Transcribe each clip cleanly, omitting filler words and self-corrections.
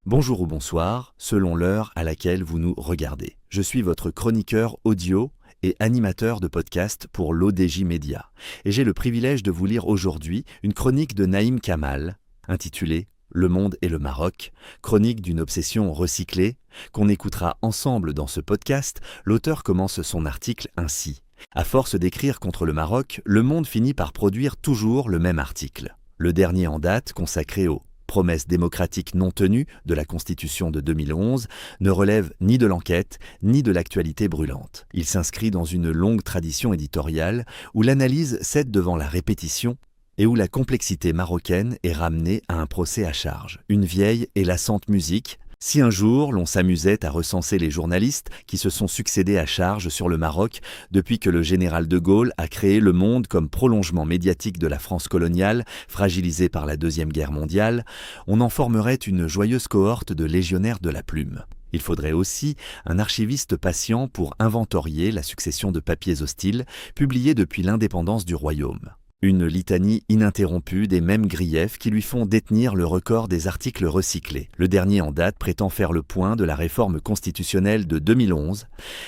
Bonjour ou bonsoir, selon l'heure à laquelle vous nous regardez. Je suis votre chroniqueur audio et animateur de podcast pour l'ODJ Média. Et j'ai le privilège de vous lire aujourd'hui une chronique de Naïm Kamal, intitulée « Le monde et le Maroc », chronique d'une obsession recyclée, qu'on écoutera ensemble dans ce podcast. L'auteur commence son article ainsi. À force d'écrire contre le Maroc, le monde finit par produire toujours le même article. Le dernier en date, consacré aux promesses démocratiques non tenues de la Constitution de 2011, ne relève ni de l'enquête, ni de l'actualité brûlante. Il s'inscrit dans une longue tradition éditoriale où l'analyse cède devant la répétition et où la complexité marocaine est ramenée à un procès à charge. Une vieille et lassante musique. Si un jour l'on s'amusait à recenser les journalistes qui se sont succédés à charge sur le Maroc depuis que le général de Gaulle a créé le monde comme prolongement médiatique de la France coloniale, fragilisée par la Deuxième Guerre mondiale, on en formerait une joyeuse cohorte de légionnaires de la plume. Il faudrait aussi un archiviste patient pour inventorier la succession de papiers hostiles publiés depuis l'indépendance du royaume. Une litanie ininterrompue des mêmes griefs qui lui font détenir le record des articles recyclés. Le dernier en date prétend faire le point de la réforme constitutionnelle de 2011.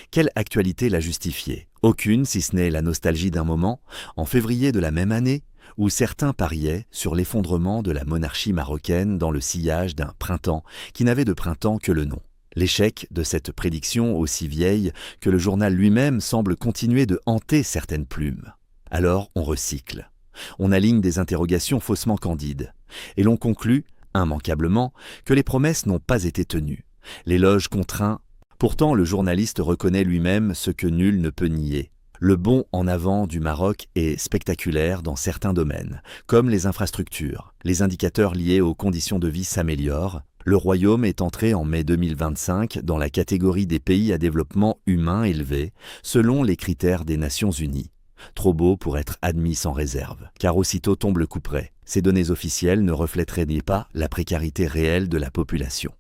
Quelle actualité l'a justifiée? Aucune, si ce n'est la nostalgie d'un moment, en février de la même année, où certains pariaient sur l'effondrement de la monarchie marocaine dans le sillage d'un printemps qui n'avait de printemps que le nom. L'échec de cette prédiction aussi vieille que le journal lui-même semble continuer de hanter certaines plumes. Alors on recycle. On aligne des interrogations faussement candides. Et l'on conclut, immanquablement, que les promesses n'ont pas été tenues. L'éloge contraint. Pourtant, le journaliste reconnaît lui-même ce que nul ne peut nier. Le bond en avant du Maroc est spectaculaire dans certains domaines, comme les infrastructures. Les indicateurs liés aux conditions de vie s'améliorent. Le royaume est entré en mai 2025 dans la catégorie des pays à développement humain élevé, selon les critères des Nations Unies. Trop beau pour être admis sans réserve, car aussitôt tombe le couperet. Ces données officielles ne reflèteraient pas la précarité réelle de la population.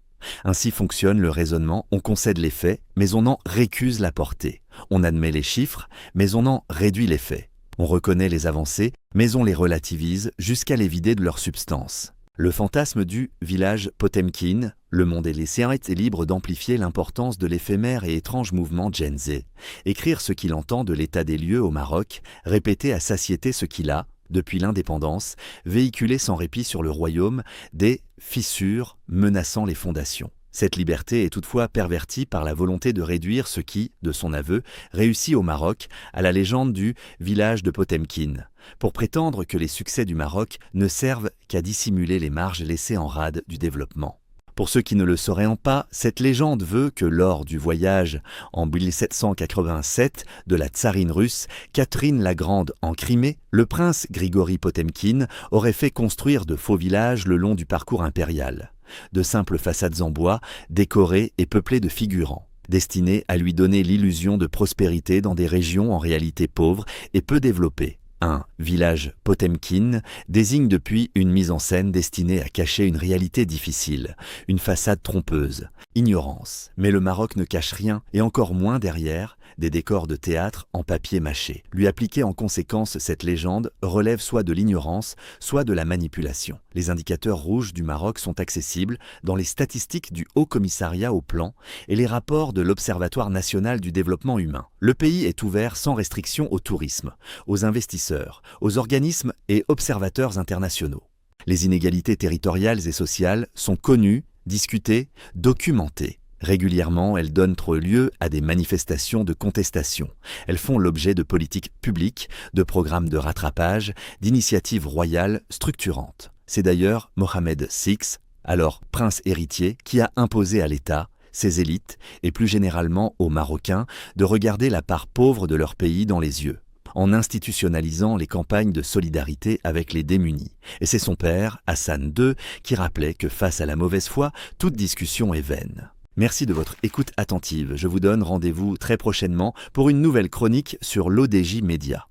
Ainsi fonctionne le raisonnement, on concède les faits, mais on en récuse la portée. On admet les chiffres, mais on en réduit les faits. On reconnaît les avancées, mais on les relativise jusqu'à les vider de leur substance. Le fantasme du village Potemkin, le monde est lycéen, est libre d'amplifier l'importance de l'éphémère et étrange mouvement Gen Z. Écrire ce qu'il entend de l'état des lieux au Maroc, répéter à satiété ce qu'il a, depuis l'indépendance, véhiculer sans répit sur le royaume des fissures menaçant les fondations. Cette liberté est toutefois pervertie par la volonté de réduire ce qui, de son aveu, réussit au Maroc à la légende du village de Potemkin, pour prétendre que les succès du Maroc ne servent qu'à dissimuler les marges laissées en rade du développement. Pour ceux qui ne le sauraient pas, cette légende veut que lors du voyage en 1787 de la tsarine russe Catherine la Grande en Crimée, le prince Grigori Potemkin aurait fait construire de faux villages le long du parcours impérial. De simples façades en bois, décorées et peuplées de figurants, destinées à lui donner l'illusion de prospérité dans des régions en réalité pauvres et peu développées. Un village Potemkin désigne depuis une mise en scène destinée à cacher une réalité difficile, une façade trompeuse, ignorance. Mais le Maroc ne cache rien, et encore moins derrière, des décors de théâtre en papier mâché. Lui appliquer en conséquence cette légende relève soit de l'ignorance, soit de la manipulation. Les indicateurs rouges du Maroc sont accessibles dans les statistiques du Haut Commissariat au Plan et les rapports de l'Observatoire national du développement humain. Le pays est ouvert sans restriction au tourisme, aux investisseurs, aux organismes et observateurs internationaux. Les inégalités territoriales et sociales sont connues, discutées, documentées. Régulièrement, elles donnent lieu à des manifestations de contestation. Elles font l'objet de politiques publiques, de programmes de rattrapage, d'initiatives royales structurantes. C'est d'ailleurs Mohamed VI, alors prince héritier, qui a imposé à l'État, ses élites et plus généralement aux Marocains de regarder la part pauvre de leur pays dans les yeux, en institutionnalisant les campagnes de solidarité avec les démunis. Et c'est son père, Hassan II, qui rappelait que face à la mauvaise foi, toute discussion est vaine. Merci de votre écoute attentive. Je vous donne rendez-vous très prochainement pour une nouvelle chronique sur l'ODJ Média.